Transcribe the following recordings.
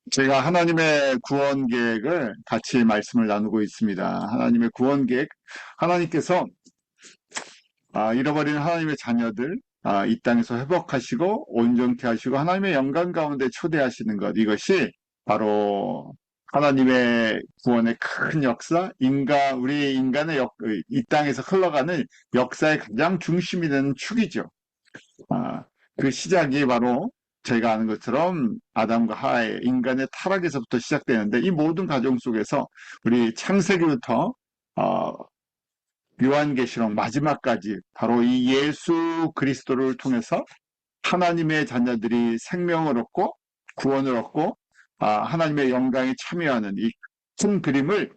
제가 하나님의 구원 계획을 같이 말씀을 나누고 있습니다. 하나님의 구원 계획, 하나님께서 잃어버린 하나님의 자녀들 이 땅에서 회복하시고 온전케 하시고 하나님의 영광 가운데 초대하시는 것, 이것이 바로 하나님의 구원의 큰 역사, 우리 인간의 이 땅에서 흘러가는 역사의 가장 중심이 되는 축이죠. 아, 그 시작이 바로 저희가 아는 것처럼 아담과 하와의 인간의 타락에서부터 시작되는데, 이 모든 과정 속에서 우리 창세기부터 어, 요한계시록 마지막까지 바로 이 예수 그리스도를 통해서 하나님의 자녀들이 생명을 얻고 구원을 얻고 하나님의 영광에 참여하는 이 큰 그림을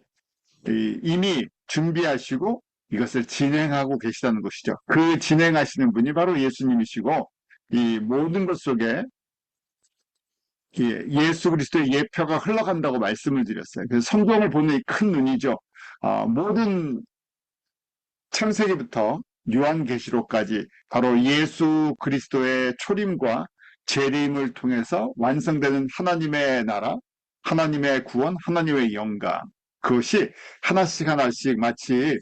이미 준비하시고 이것을 진행하고 계시다는 것이죠. 그 진행하시는 분이 바로 예수님이시고, 이 모든 것 속에 예수 그리스도의 예표가 흘러간다고 말씀을 드렸어요. 그래서 성경을 보는 이 큰 눈이죠. 모든 창세기부터 요한계시록까지 바로 예수 그리스도의 초림과 재림을 통해서 완성되는 하나님의 나라, 하나님의 구원, 하나님의 영광, 그것이 하나씩 하나씩 마치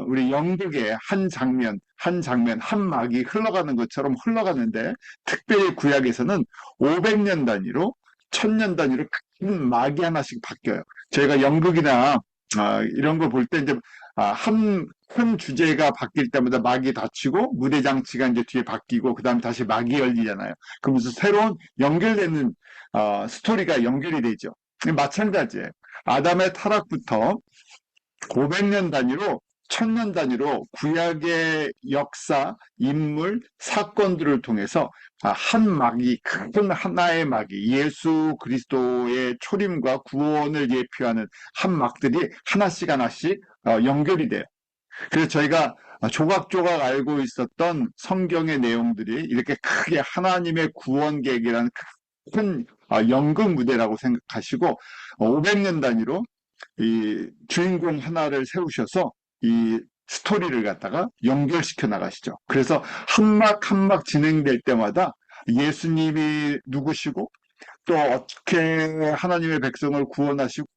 우리 연극의 한 장면, 한 장면, 한 막이 흘러가는 것처럼 흘러가는데, 특별히 구약에서는 500년 단위로, 1000년 단위로 큰 막이 하나씩 바뀌어요. 저희가 연극이나 이런 거 볼 때 이제 큰 주제가 바뀔 때마다 막이 닫히고 무대 장치가 이제 뒤에 바뀌고 그다음에 다시 막이 열리잖아요. 그러면서 새로운 연결되는 스토리가 연결이 되죠. 마찬가지예요. 아담의 타락부터 500년 단위로 1000년 단위로 구약의 역사, 인물, 사건들을 통해서 한 막이, 큰 하나의 막이, 예수 그리스도의 초림과 구원을 예표하는 한 막들이 하나씩 하나씩 연결이 돼요. 그래서 저희가 조각조각 알고 있었던 성경의 내용들이 이렇게 크게 하나님의 구원 계획이라는 큰 연극 무대라고 생각하시고, 500년 단위로 이 주인공 하나를 세우셔서 이 스토리를 갖다가 연결시켜 나가시죠. 그래서 한 막 한 막 진행될 때마다 예수님이 누구시고 또 어떻게 하나님의 백성을 구원하시고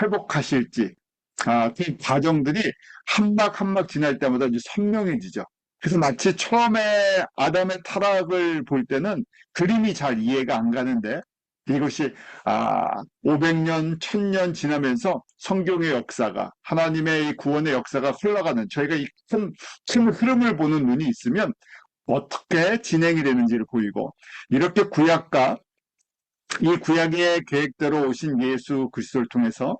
회복하실지, 그 과정들이 한 막 한 막 지날 때마다 이제 선명해지죠. 그래서 마치 처음에 아담의 타락을 볼 때는 그림이 잘 이해가 안 가는데, 이것이 500년, 1000년 지나면서 성경의 역사가, 하나님의 구원의 역사가 흘러가는, 저희가 이 큰 흐름을 보는 눈이 있으면 어떻게 진행이 되는지를 보이고, 이렇게 이 구약의 계획대로 오신 예수 그리스도를 통해서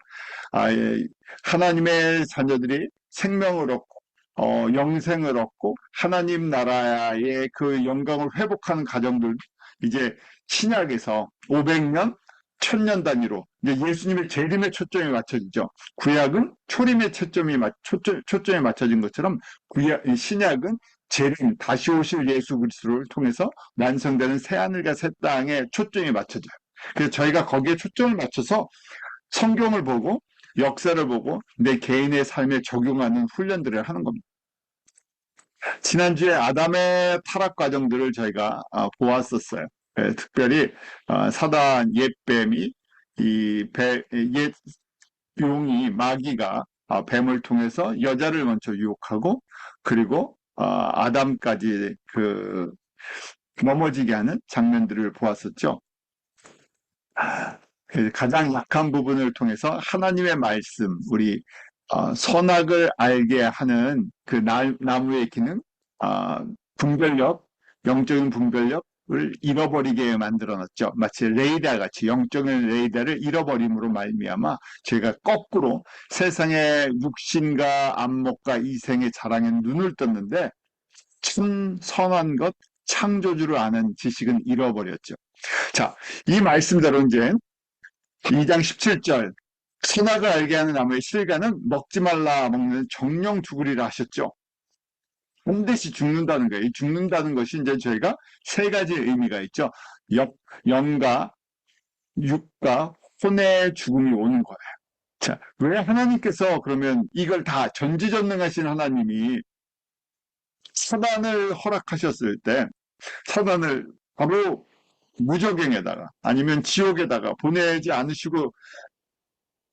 하나님의 자녀들이 생명을 얻고 영생을 얻고 하나님 나라의 그 영광을 회복하는 과정들, 이제 신약에서 500년, 1000년 단위로 이제 예수님의 재림에 초점이 맞춰지죠. 구약은 초점이 맞춰진 것처럼 신약은 재림, 다시 오실 예수 그리스도를 통해서 완성되는 새하늘과 새 땅에 초점이 맞춰져요. 그래서 저희가 거기에 초점을 맞춰서 성경을 보고 역사를 보고 내 개인의 삶에 적용하는 훈련들을 하는 겁니다. 지난주에 아담의 타락 과정들을 저희가 보았었어요. 특별히 사단 옛뱀이 옛 용이 마귀가 뱀을 통해서 여자를 먼저 유혹하고, 그리고 아담까지 넘어지게 하는 장면들을 보았었죠. 가장 약한 부분을 통해서 하나님의 말씀, 우리 선악을 알게 하는 그 나무의 기능, 분별력, 영적인 분별력을 잃어버리게 만들어놨죠. 마치 레이더 같이 영적인 레이더를 잃어버림으로 말미암아 저희가 거꾸로 세상의 육신과 안목과 이생의 자랑에 눈을 떴는데, 참 선한 것, 창조주를 아는 지식은 잃어버렸죠. 자, 이 말씀대로 이제 2장 17절, 선악을 알게 하는 나무의 실과는 먹지 말라, 먹는 정령 죽으리라 하셨죠. 반드시 죽는다는 거예요. 이 죽는다는 것이 이제 저희가 세 가지 의미가 있죠. 영과 육과 혼의 죽음이 오는 거예요. 자, 왜 하나님께서 그러면 이걸 다 전지전능하신 하나님이 사단을 허락하셨을 때, 사단을 바로 무적행에다가 아니면 지옥에다가 보내지 않으시고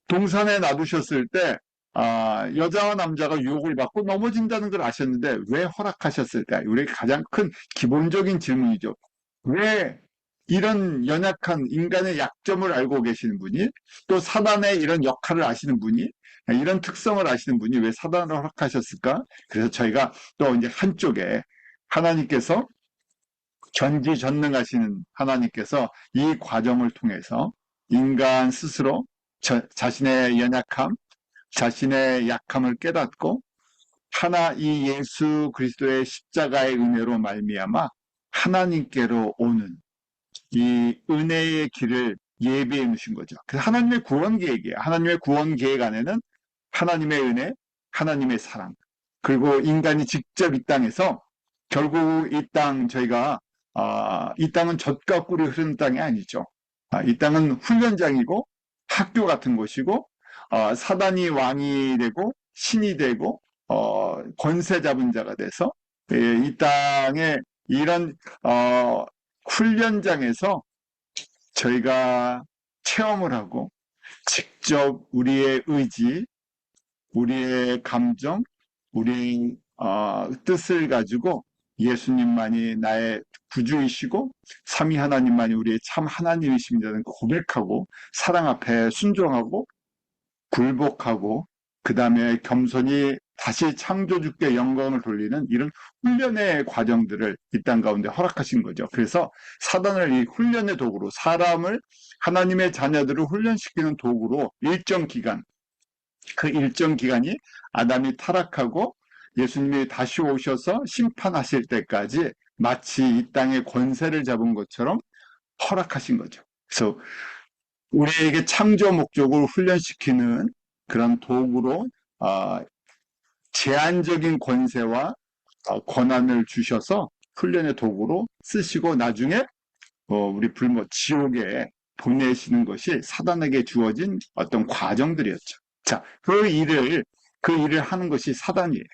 동산에 놔두셨을 때 여자와 남자가 유혹을 받고 넘어진다는 걸 아셨는데 왜 허락하셨을까? 우리 가장 큰 기본적인 질문이죠. 왜 이런 연약한 인간의 약점을 알고 계시는 분이 또 사단의 이런 역할을 아시는 분이 이런 특성을 아시는 분이 왜 사단을 허락하셨을까? 그래서 저희가 또 이제 한쪽에 하나님께서 전지전능하시는 하나님께서 이 과정을 통해서 인간 스스로 자신의 연약함, 자신의 약함을 깨닫고 이 예수 그리스도의 십자가의 은혜로 말미암아 하나님께로 오는 이 은혜의 길을 예비해 놓으신 거죠. 그래서 하나님의 구원 계획이에요. 하나님의 구원 계획 안에는 하나님의 은혜, 하나님의 사랑, 그리고 인간이 직접 이 땅에서 결국 이 땅 저희가 이 땅은 젖과 꿀이 흐르는 땅이 아니죠. 이 땅은 훈련장이고 학교 같은 곳이고 사단이 왕이 되고 신이 되고 권세 잡은 자가 돼서 이 땅에 이런 훈련장에서 저희가 체험을 하고 직접 우리의 의지, 우리의 감정, 우리의 뜻을 가지고 예수님만이 나의 구주이시고 삼위 하나님만이 우리의 참 하나님이십니다는 고백하고 사랑 앞에 순종하고 굴복하고 그 다음에 겸손히 다시 창조주께 영광을 돌리는 이런 훈련의 과정들을 이 땅 가운데 허락하신 거죠. 그래서 사단을 이 훈련의 도구로 사람을 하나님의 자녀들을 훈련시키는 도구로 일정 기간 그 일정 기간이 아담이 타락하고 예수님이 다시 오셔서 심판하실 때까지 마치 이 땅의 권세를 잡은 것처럼 허락하신 거죠. 그래서 우리에게 창조 목적을 훈련시키는 그런 도구로 제한적인 권세와 권한을 주셔서 훈련의 도구로 쓰시고 나중에 우리 지옥에 보내시는 것이 사단에게 주어진 어떤 과정들이었죠. 자, 그 일을 하는 것이 사단이에요.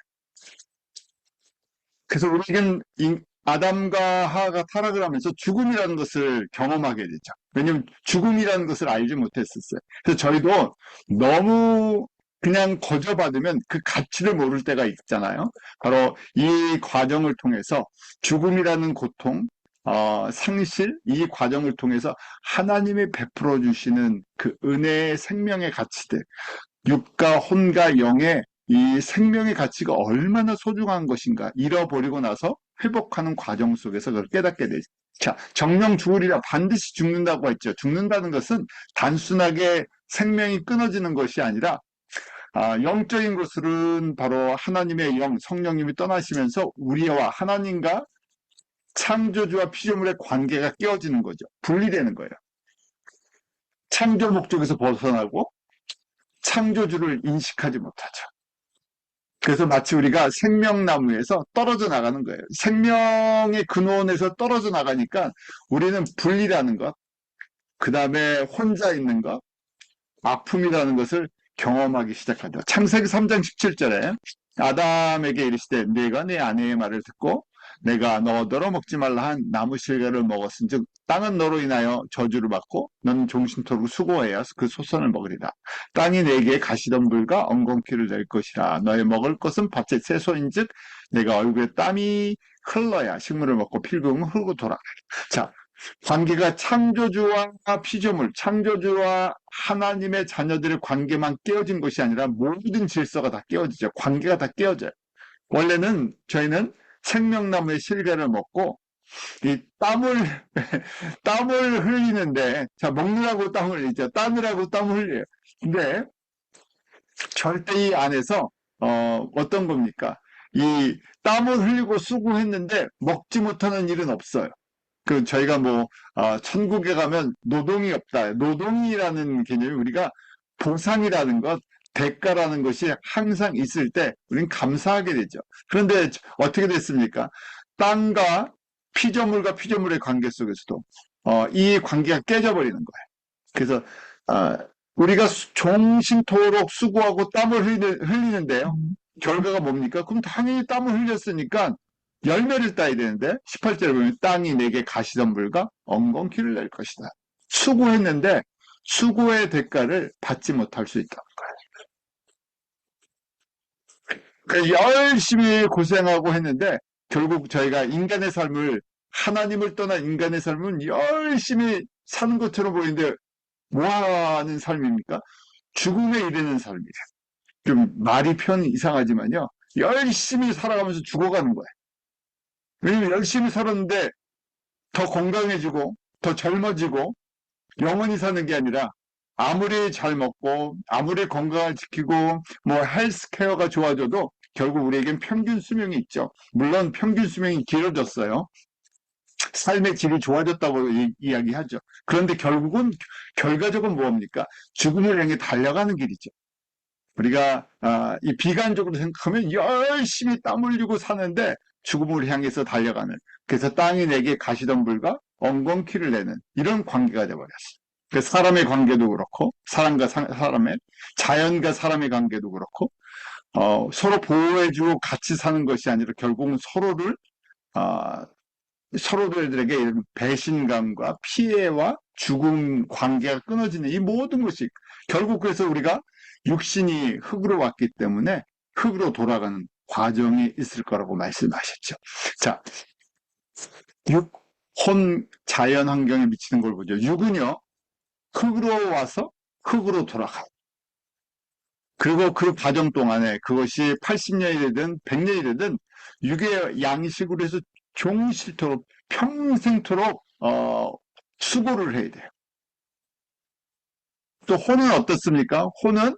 그래서 우리는 아담과 하와가 타락을 하면서 죽음이라는 것을 경험하게 되죠. 왜냐하면 죽음이라는 것을 알지 못했었어요. 그래서 저희도 너무 그냥 거저받으면 그 가치를 모를 때가 있잖아요. 바로 이 과정을 통해서 죽음이라는 고통, 상실, 이 과정을 통해서 하나님이 베풀어 주시는 그 은혜의 생명의 가치들, 육과 혼과 영의 이 생명의 가치가 얼마나 소중한 것인가 잃어버리고 나서 회복하는 과정 속에서 그걸 깨닫게 되죠. 자, 정령 죽으리라 반드시 죽는다고 했죠. 죽는다는 것은 단순하게 생명이 끊어지는 것이 아니라 영적인 것은 바로 하나님의 영, 성령님이 떠나시면서 우리와 하나님과 창조주와 피조물의 관계가 깨어지는 거죠. 분리되는 거예요. 창조 목적에서 벗어나고 창조주를 인식하지 못하죠. 그래서 마치 우리가 생명나무에서 떨어져 나가는 거예요. 생명의 근원에서 떨어져 나가니까 우리는 분리라는 것, 그 다음에 혼자 있는 것, 아픔이라는 것을 경험하기 시작하죠. 창세기 3장 17절에 아담에게 이르시되 네가 네 아내의 말을 듣고 내가 너 얻어 먹지 말라 한 나무 실과를 먹었은즉 땅은 너로 인하여 저주를 받고 너는 종신토록 수고해야 그 소선을 먹으리라. 땅이 내게 가시덤불과 엉겅퀴를 낼 것이라. 너의 먹을 것은 밭의 채소인즉 내가 얼굴에 땀이 흘러야 식물을 먹고 필금은 흐르고 돌아가리라. 자, 관계가 창조주와 피조물, 창조주와 하나님의 자녀들의 관계만 깨어진 것이 아니라 모든 질서가 다 깨어지죠. 관계가 다 깨어져요. 원래는 저희는 생명나무의 실과를 먹고 이 땀을 흘리는데, 자, 먹느라고 땀을 흘리죠. 땀이라고 땀을 흘려요. 근데 절대 이 안에서 어떤 겁니까? 이 땀을 흘리고 수고했는데 먹지 못하는 일은 없어요. 저희가 천국에 가면 노동이 없다. 노동이라는 개념이 우리가 보상이라는 것, 대가라는 것이 항상 있을 때 우리는 감사하게 되죠. 그런데 어떻게 됐습니까? 땅과 피조물과 피조물의 관계 속에서도 이 관계가 깨져버리는 거예요. 그래서 우리가 종신토록 수고하고 땀을 흘리는데요. 결과가 뭡니까? 그럼 당연히 땀을 흘렸으니까 열매를 따야 되는데 18절에 보면 땅이 내게 가시덤불과 엉겅퀴를 낼 것이다. 수고했는데 수고의 대가를 받지 못할 수 있다는 거예요. 열심히 고생하고 했는데 결국 저희가 인간의 삶을 하나님을 떠난 인간의 삶은 열심히 사는 것처럼 보이는데 뭐 하는 삶입니까? 죽음에 이르는 삶이에요. 좀 말이 표현이 이상하지만요. 열심히 살아가면서 죽어가는 거예요. 왜냐면 열심히 살았는데 더 건강해지고 더 젊어지고 영원히 사는 게 아니라 아무리 잘 먹고 아무리 건강을 지키고 뭐 헬스케어가 좋아져도 결국 우리에겐 평균 수명이 있죠. 물론 평균 수명이 길어졌어요. 삶의 질이 좋아졌다고 이야기하죠. 그런데 결국은 결과적으로 뭡니까? 죽음을 향해 달려가는 길이죠. 우리가 이 비관적으로 생각하면 열심히 땀 흘리고 사는데 죽음을 향해서 달려가는, 그래서 땅이 내게 가시덤불과 엉겅퀴를 내는 이런 관계가 되어버렸어요. 그 사람의 관계도 그렇고 사람과 사람의, 자연과 사람의 관계도 그렇고 서로 보호해주고 같이 사는 것이 아니라 결국은 서로를 어, 서로들에게 이런 배신감과 피해와 죽음 관계가 끊어지는 이 모든 것이 결국, 그래서 우리가 육신이 흙으로 왔기 때문에 흙으로 돌아가는 과정이 있을 거라고 말씀하셨죠. 자, 육, 혼, 자연 환경에 미치는 걸 보죠. 육은요, 흙으로 와서 흙으로 돌아가요. 그리고 그 과정 동안에 그것이 80년이 되든 100년이 되든 육의 양식으로 해서 종실토록 평생토록 수고를 해야 돼요. 또 혼은 어떻습니까? 혼은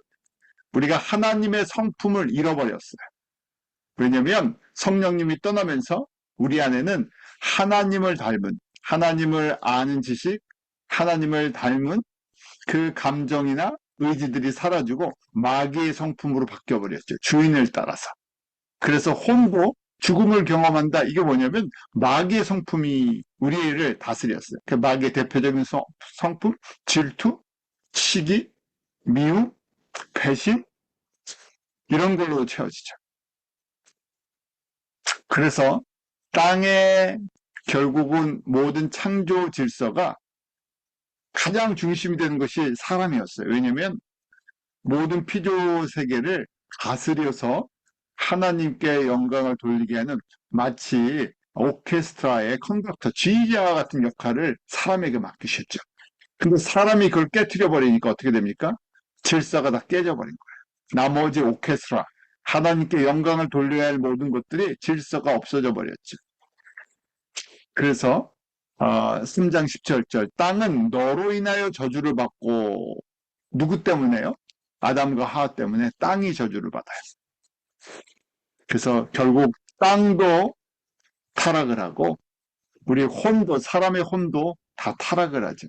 우리가 하나님의 성품을 잃어버렸어요. 왜냐하면 성령님이 떠나면서 우리 안에는 하나님을 닮은, 하나님을 아는 지식, 하나님을 닮은 그 감정이나 의지들이 사라지고 마귀의 성품으로 바뀌어버렸죠. 주인을 따라서. 그래서 혼도 죽음을 경험한다. 이게 뭐냐면 마귀의 성품이 우리를 다스렸어요. 그 마귀의 대표적인 성품, 질투, 시기, 미움, 배신, 이런 걸로 채워지죠. 그래서 땅의 결국은 모든 창조 질서가 가장 중심이 되는 것이 사람이었어요. 왜냐하면 모든 피조 세계를 다스려서 하나님께 영광을 돌리게 하는, 마치 오케스트라의 컨덕터, 지휘자 같은 역할을 사람에게 맡기셨죠. 근데 사람이 그걸 깨트려 버리니까 어떻게 됩니까? 질서가 다 깨져버린 거예요. 나머지 오케스트라, 하나님께 영광을 돌려야 할 모든 것들이 질서가 없어져 버렸죠. 그래서 3장 17절, 땅은 너로 인하여 저주를 받고, 누구 때문에요? 아담과 하와 때문에 땅이 저주를 받아요. 그래서 결국 땅도 타락을 하고 우리 혼도, 사람의 혼도 다 타락을 하죠.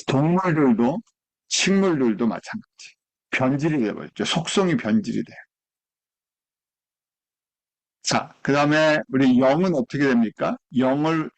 동물들도 식물들도 마찬가지. 변질이 되어버렸죠. 속성이 변질이 돼요. 자, 그 다음에 우리 영은 어떻게 됩니까? 영을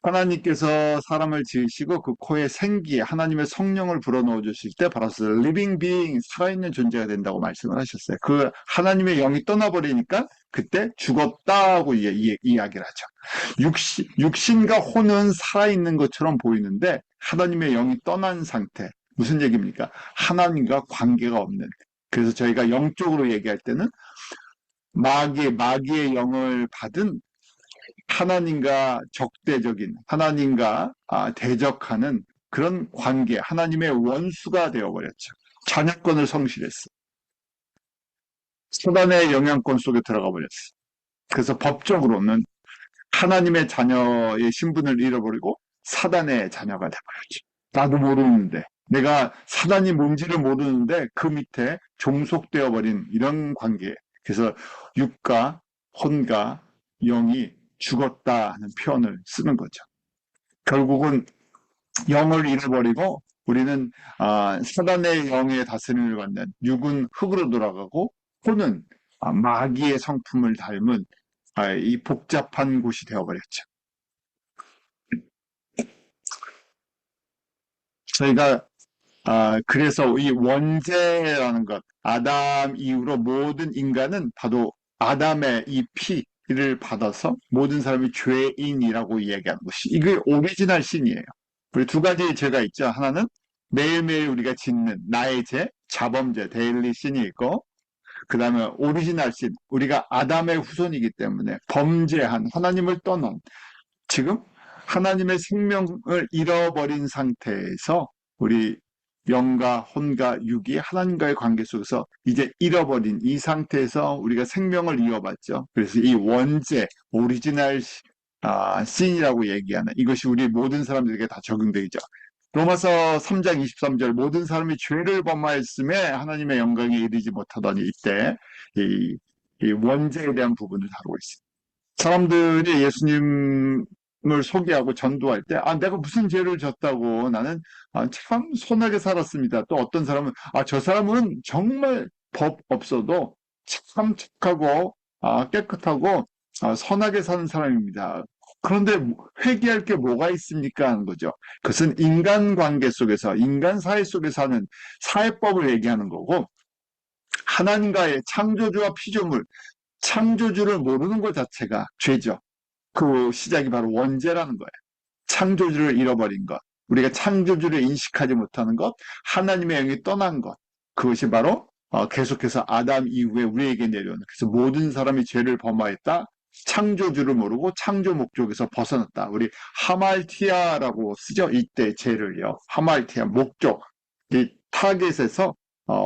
하나님께서 사람을 지으시고 그 코에 생기, 하나님의 성령을 불어넣어 주실 때 바로 living being, 살아있는 존재가 된다고 말씀을 하셨어요. 그 하나님의 영이 떠나버리니까 그때 죽었다고 이야기를 하죠. 육신과 혼은 살아있는 것처럼 보이는데 하나님의 영이 떠난 상태. 무슨 얘기입니까? 하나님과 관계가 없는. 그래서 저희가 영적으로 얘기할 때는 마귀의 영을 받은 하나님과 적대적인, 하나님과 대적하는 그런 관계, 하나님의 원수가 되어버렸죠. 자녀권을 성실했어. 사단의 영향권 속에 들어가 버렸어. 그래서 법적으로는 하나님의 자녀의 신분을 잃어버리고 사단의 자녀가 되어버렸죠. 나도 모르는데, 내가 사단이 뭔지를 모르는데 그 밑에 종속되어 버린 이런 관계. 그래서 육과 혼과 영이 죽었다 하는 표현을 쓰는 거죠. 결국은 영을 잃어버리고 우리는 사단의 영의 다스림을 받는, 육은 흙으로 돌아가고 혼은 마귀의 성품을 닮은 이 복잡한 곳이 되어버렸죠. 저희가 그래서 이 원죄라는 것, 아담 이후로 모든 인간은 바로 아담의 이 피, 이를 받아서 모든 사람이 죄인이라고 이야기하는 것이 이게 오리지널 신이에요. 우리 두 가지 죄가 있죠. 하나는 매일매일 우리가 짓는 나의 죄, 자범죄, 데일리 신이 있고 그 다음에 오리지널 신, 우리가 아담의 후손이기 때문에 범죄한 하나님을 떠난 지금 하나님의 생명을 잃어버린 상태에서 우리 영과 혼과 육이 하나님과의 관계 속에서 이제 잃어버린 이 상태에서 우리가 생명을 이어받죠. 그래서 이 원죄, 오리지널 씬이라고 얘기하는 이것이 우리 모든 사람들에게 다 적용되죠. 로마서 3장 23절 모든 사람이 죄를 범하였음에 하나님의 영광에 이르지 못하더니 이때 이 원죄에 대한 부분을 다루고 있습니다. 사람들이 예수님을 소개하고 전도할 때, 내가 무슨 죄를 졌다고 나는 참 선하게 살았습니다. 또 어떤 사람은, 저 사람은 정말 법 없어도 참 착하고, 깨끗하고, 선하게 사는 사람입니다. 그런데 회개할 게 뭐가 있습니까? 하는 거죠. 그것은 인간관계 속에서, 인간 사회 속에서 하는 사회법을 얘기하는 거고, 하나님과의 창조주와 피조물, 창조주를 모르는 것 자체가 죄죠. 그 시작이 바로 원죄라는 거예요. 창조주를 잃어버린 것, 우리가 창조주를 인식하지 못하는 것, 하나님의 영이 떠난 것, 그것이 바로 계속해서 아담 이후에 우리에게 내려오는, 그래서 모든 사람이 죄를 범하였다. 창조주를 모르고 창조 목적에서 벗어났다. 우리 하말티아라고 쓰죠. 이때 죄를요. 하말티아 목적, 이 타겟에서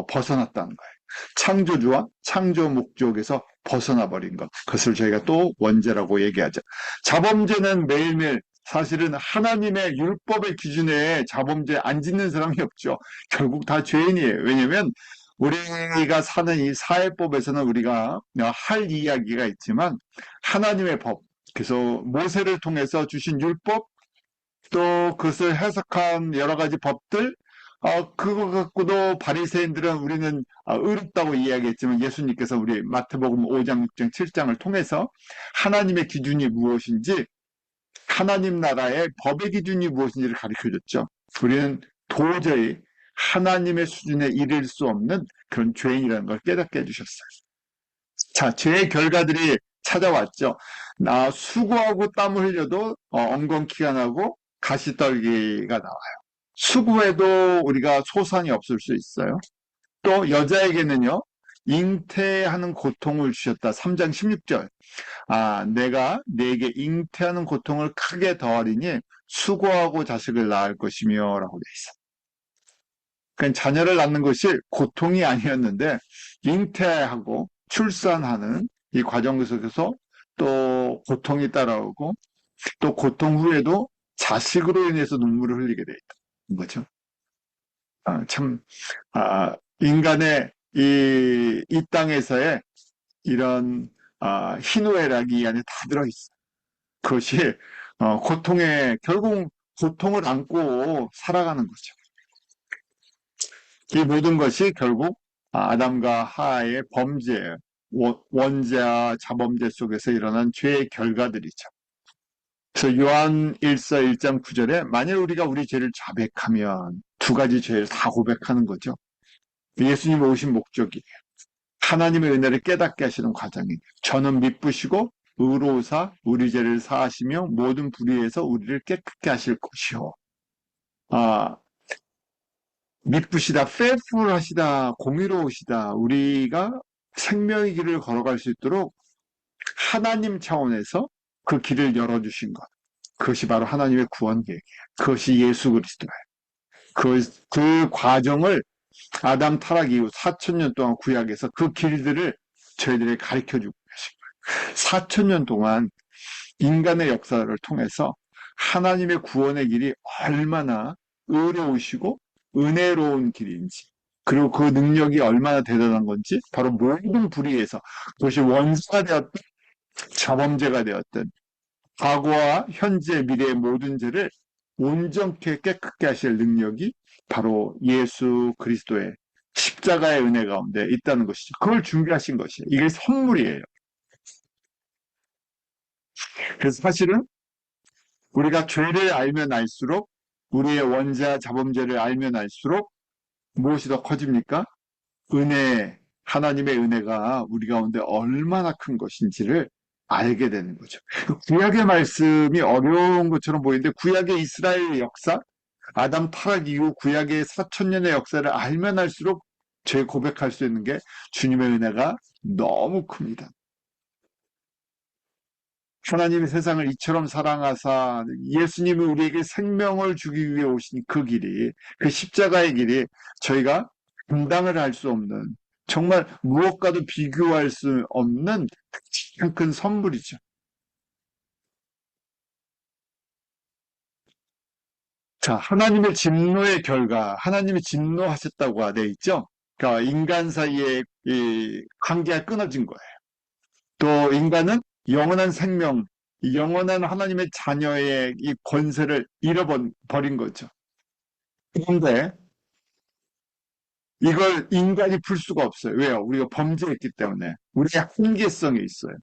벗어났다는 거예요. 창조주와 창조 목적에서 벗어나 버린 것. 그것을 저희가 또 원죄라고 얘기하죠. 자범죄는 매일매일 사실은 하나님의 율법의 기준에 자범죄 안 짓는 사람이 없죠. 결국 다 죄인이에요. 왜냐하면 우리가 사는 이 사회법에서는 우리가 할 이야기가 있지만 하나님의 법, 그래서 모세를 통해서 주신 율법, 또 그것을 해석한 여러 가지 법들, 그거 갖고도 바리새인들은 우리는 의롭다고 이야기했지만 예수님께서 우리 마태복음 5장, 6장, 7장을 통해서 하나님의 기준이 무엇인지 하나님 나라의 법의 기준이 무엇인지를 가르쳐줬죠. 우리는 도저히 하나님의 수준에 이를 수 없는 그런 죄인이라는 걸 깨닫게 해주셨어요. 자, 죄의 결과들이 찾아왔죠. 수고하고 땀을 흘려도 엉겅퀴가 나고 가시떨기가 나와요. 수고해도 우리가 소산이 없을 수 있어요. 또 여자에게는요, 잉태하는 고통을 주셨다. 3장 16절. 내가 네게 잉태하는 고통을 크게 더하리니 수고하고 자식을 낳을 것이며 라고 돼 있어요. 그러니까 자녀를 낳는 것이 고통이 아니었는데 잉태하고 출산하는 이 과정 속에서 또 고통이 따라오고 또 고통 후에도 자식으로 인해서 눈물을 흘리게 돼 있다는 거죠. 참 인간의 이 땅에서의 이런 희노애락이 이 안에 다 들어있어요. 그것이 결국 고통을 안고 살아가는 거죠. 이 모든 것이 결국 아담과 하와의 범죄, 원죄와 자범죄 속에서 일어난 죄의 결과들이죠. 그래서 요한 1서 1장 9절에 만일 우리가 우리 죄를 자백하면 두 가지 죄를 다 고백하는 거죠. 예수님 오신 목적이에요. 하나님의 은혜를 깨닫게 하시는 과정이에요. 저는 미쁘시고 의로우사 우리 죄를 사하시며 모든 불의에서 우리를 깨끗게 하실 것이요. 미쁘시다, 페이풀하시다, 공의로우시다. 우리가 생명의 길을 걸어갈 수 있도록 하나님 차원에서 그 길을 열어주신 것. 그것이 바로 하나님의 구원 계획이에요. 그것이 예수 그리스도예요. 그 과정을 아담 타락 이후 4,000년 동안 구약에서 그 길들을 저희들에게 가르쳐주고 계신 거예요. 4,000년 동안 인간의 역사를 통해서 하나님의 구원의 길이 얼마나 의로우시고 은혜로운 길인지, 그리고 그 능력이 얼마나 대단한 건지, 바로 모든 불의에서, 그것이 원수가 되었든, 자범죄가 되었든, 과거와 현재, 미래의 모든 죄를 온전케 깨끗게 하실 능력이 바로 예수 그리스도의 십자가의 은혜 가운데 있다는 것이죠. 그걸 준비하신 것이에요. 이게 선물이에요. 그래서 사실은 우리가 죄를 알면 알수록, 우리의 원죄와 자범죄를 알면 알수록 무엇이 더 커집니까? 하나님의 은혜가 우리 가운데 얼마나 큰 것인지를 알게 되는 거죠. 구약의 말씀이 어려운 것처럼 보이는데 구약의 이스라엘 역사, 아담 타락 이후 구약의 4천년의 역사를 알면 알수록 제 고백할 수 있는 게 주님의 은혜가 너무 큽니다. 하나님이 세상을 이처럼 사랑하사 예수님이 우리에게 생명을 주기 위해 오신 그 길이, 그 십자가의 길이 저희가 감당을 할 수 없는, 정말 무엇과도 비교할 수 없는 가장 큰 선물이죠. 자, 하나님의 진노의 결과, 하나님이 진노하셨다고 되어 있죠. 그러니까 인간 사이에 이 관계가 끊어진 거예요. 또 인간은 영원한 생명, 영원한 하나님의 자녀의 이 권세를 잃어버린 거죠. 그런데 이걸 인간이 풀 수가 없어요. 왜요? 우리가 범죄했기 때문에. 우리의 한계성이 있어요.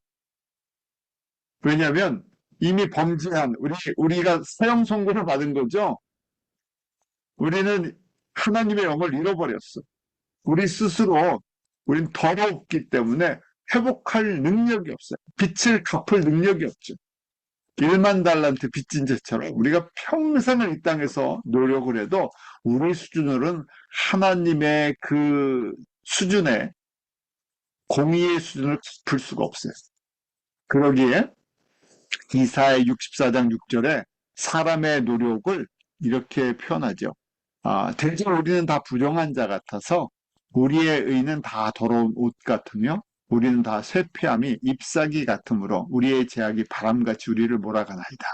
왜냐하면 이미 범죄한, 우리가 사형 선고를 받은 거죠. 우리는 하나님의 영을 잃어버렸어. 우리 스스로, 우린 더럽기 때문에 회복할 능력이 없어요. 빚을 갚을 능력이 없죠. 1만 달란트 빚진 죄처럼 우리가 평생을 이 땅에서 노력을 해도 우리 수준으로는 하나님의 그 수준의 공의의 수준을 짚을 수가 없어요. 그러기에 이사야 64장 6절에 사람의 노력을 이렇게 표현하죠. 대개 우리는 다 부정한 자 같아서 우리의 의는 다 더러운 옷 같으며 우리는 다 쇠폐함이 잎사귀 같으므로 우리의 제약이 바람같이 우리를 몰아가나이다.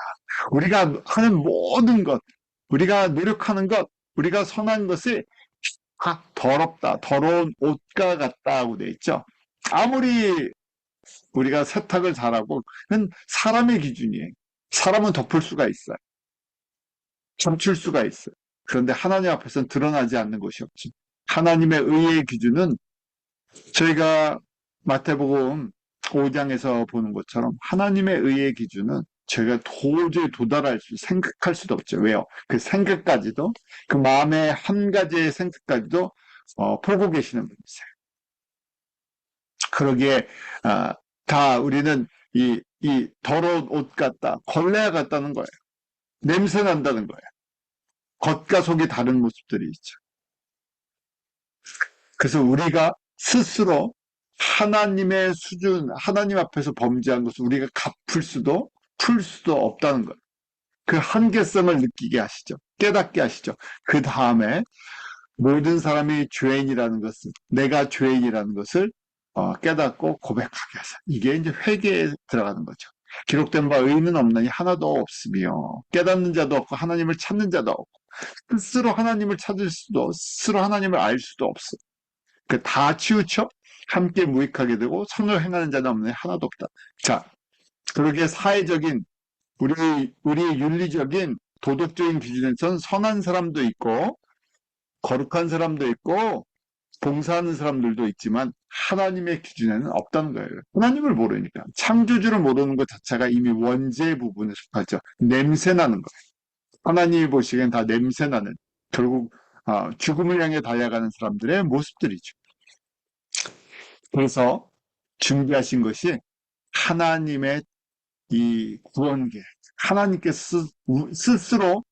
우리가 하는 모든 것, 우리가 노력하는 것, 우리가 선한 것이 다 더럽다, 더러운 옷과 같다고 돼 있죠. 아무리 우리가 세탁을 잘하고, 그건 사람의 기준이에요. 사람은 덮을 수가 있어요. 감출 수가 있어요. 그런데 하나님 앞에서는 드러나지 않는 것이 없죠. 하나님의 의의 기준은 저희가 마태복음 5장에서 보는 것처럼 하나님의 의의 기준은 저희가 도저히 생각할 수도 없죠. 왜요? 그 생각까지도, 그 마음의 한 가지의 생각까지도 보고 계시는 분이세요. 그러기에 다 우리는 이 더러운 옷 같다, 걸레 같다는 거예요. 냄새 난다는 거예요. 겉과 속이 다른 모습들이 있죠. 그래서 우리가 스스로 하나님의 수준, 하나님 앞에서 범죄한 것을 우리가 갚을 수도 풀 수도 없다는 거예요. 그 한계성을 느끼게 하시죠. 깨닫게 하시죠. 그 다음에 모든 사람이 죄인이라는 것을, 내가 죄인이라는 것을 깨닫고 고백하게 하세요. 이게 이제 회개에 들어가는 거죠. 기록된 바 의인은 없나니 하나도 없으며 깨닫는 자도 없고 하나님을 찾는 자도 없고 스스로 하나님을 찾을 수도 스스로 하나님을 알 수도 없어. 다 치우쳐 함께 무익하게 되고 선을 행하는 자는 없나니 하나도 없다. 자, 그러기에 사회적인 우리 윤리적인 도덕적인 기준에선 선한 사람도 있고 거룩한 사람도 있고 봉사하는 사람들도 있지만 하나님의 기준에는 없다는 거예요. 하나님을 모르니까. 창조주를 모르는 것 자체가 이미 원죄 부분에 속하죠. 냄새나는 거예요. 하나님이 보시기엔 다 냄새나는, 결국 죽음을 향해 달려가는 사람들의 모습들이죠. 그래서 준비하신 것이 하나님의 이 구원계, 하나님께서 스스로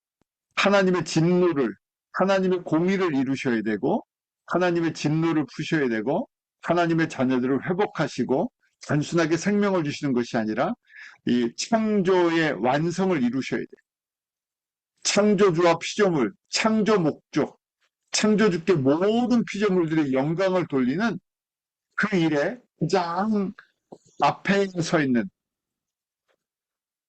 하나님의 진노를, 하나님의 공의를 이루셔야 되고 하나님의 진노를 푸셔야 되고 하나님의 자녀들을 회복하시고 단순하게 생명을 주시는 것이 아니라 이 창조의 완성을 이루셔야 돼요. 창조주와 피조물, 창조 목적, 창조주께 모든 피조물들의 영광을 돌리는 그 일에 가장 앞에 서 있는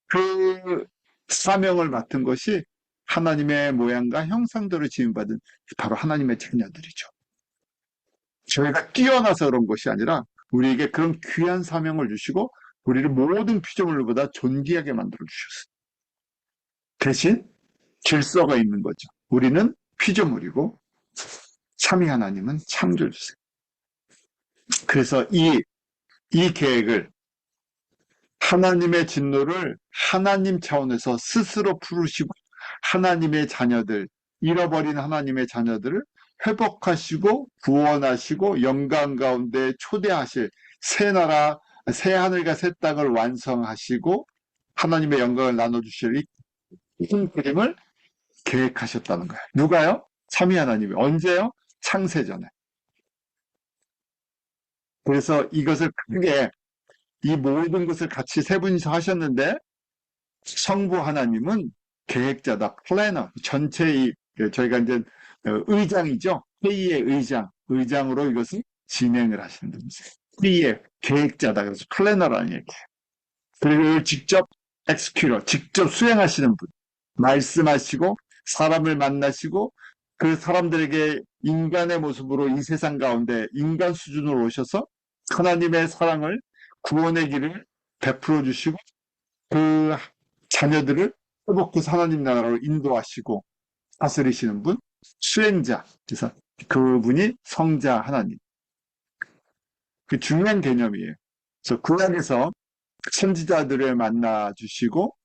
그 사명을 맡은 것이 하나님의 모양과 형상대로 지음받은 바로 하나님의 자녀들이죠. 저희가 뛰어나서 그런 것이 아니라 우리에게 그런 귀한 사명을 주시고 우리를 모든 피조물보다 존귀하게 만들어 주셨어요. 대신 질서가 있는 거죠. 우리는 피조물이고 참이 하나님은 창조주세요. 그래서 이 계획을, 하나님의 진노를 하나님 차원에서 스스로 풀으시고 하나님의 자녀들, 잃어버린 하나님의 자녀들을 회복하시고 구원하시고 영광 가운데 초대하실 새 나라 새 하늘과 새 땅을 완성하시고 하나님의 영광을 나눠주실 이 큰 그림을 계획하셨다는 거예요. 누가요? 삼위 하나님이. 언제요? 창세전에. 그래서 이것을 크게 이 모든 것을 같이 세 분이서 하셨는데 성부 하나님은 계획자다, 플래너, 전체의 저희가 이제 의장이죠. 회의의 의장으로 이것을 진행을 하시는 분이세요. 회의의 계획자다. 그래서 플래너라는 얘기예요. 그리고 이걸 직접 엑스큐러, 직접 수행하시는 분. 말씀하시고 사람을 만나시고 그 사람들에게 인간의 모습으로 이 세상 가운데 인간 수준으로 오셔서 하나님의 사랑을 구원의 길을 베풀어 주시고 그 자녀들을 회복해서 하나님 나라로 인도하시고 다스리시는 분, 수행자. 그래서 그분이 성자 하나님. 그 중요한 개념이에요. 그래서 구약에서 선지자들을 만나 주시고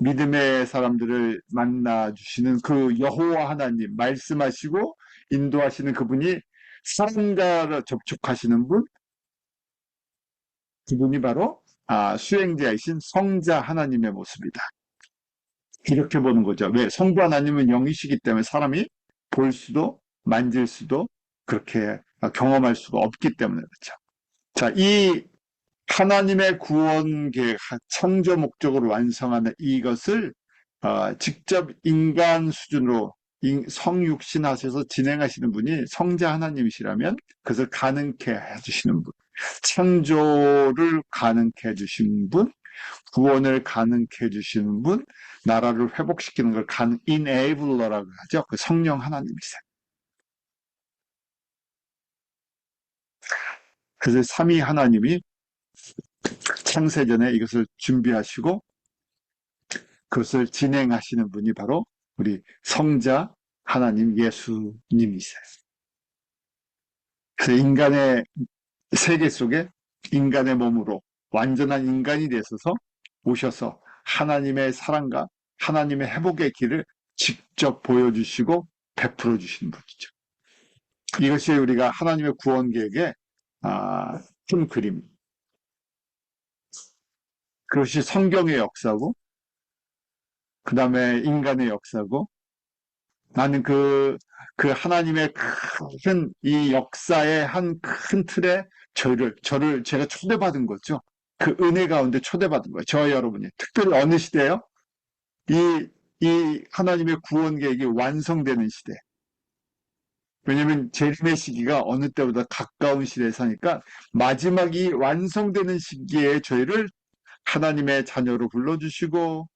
믿음의 사람들을 만나 주시는 그 여호와 하나님 말씀하시고 인도하시는 그분이 사람과 접촉하시는 분, 그분이 바로 수행자이신 성자 하나님의 모습이다. 이렇게 보는 거죠. 왜? 성부 하나님은 영이시기 때문에 사람이 볼 수도 만질 수도 그렇게 경험할 수가 없기 때문에 그렇죠. 자, 이 하나님의 구원 계획, 창조 목적으로 완성하는 이것을 직접 인간 수준으로 성육신 하셔서 진행하시는 분이 성자 하나님이시라면 그것을 가능케 해주시는 분, 창조를 가능케 해주시는 분, 구원을 가능케 해주시는 분, 나라를 회복시키는 걸 enabler라고 하죠. 그 성령 하나님이세요. 그래서 삼위 하나님이 창세전에 이것을 준비하시고 그것을 진행하시는 분이 바로 우리 성자 하나님 예수님이세요. 그래서 인간의 세계 속에 인간의 몸으로 완전한 인간이 되셔서 오셔서 하나님의 사랑과 하나님의 회복의 길을 직접 보여주시고 베풀어 주시는 분이죠. 이것이 우리가 하나님의 구원 계획의 큰 그림. 그것이 성경의 역사고 그 다음에 인간의 역사고 나는 그 하나님의 큰 이 역사의 한 큰 틀에 저를 제가 초대받은 거죠. 그 은혜 가운데 초대받은 거예요. 저와 여러분이. 특별히 어느 시대요? 이 하나님의 구원 계획이 완성되는 시대. 왜냐면 재림의 시기가 어느 때보다 가까운 시대에 사니까 마지막이 완성되는 시기에 저희를 하나님의 자녀로 불러주시고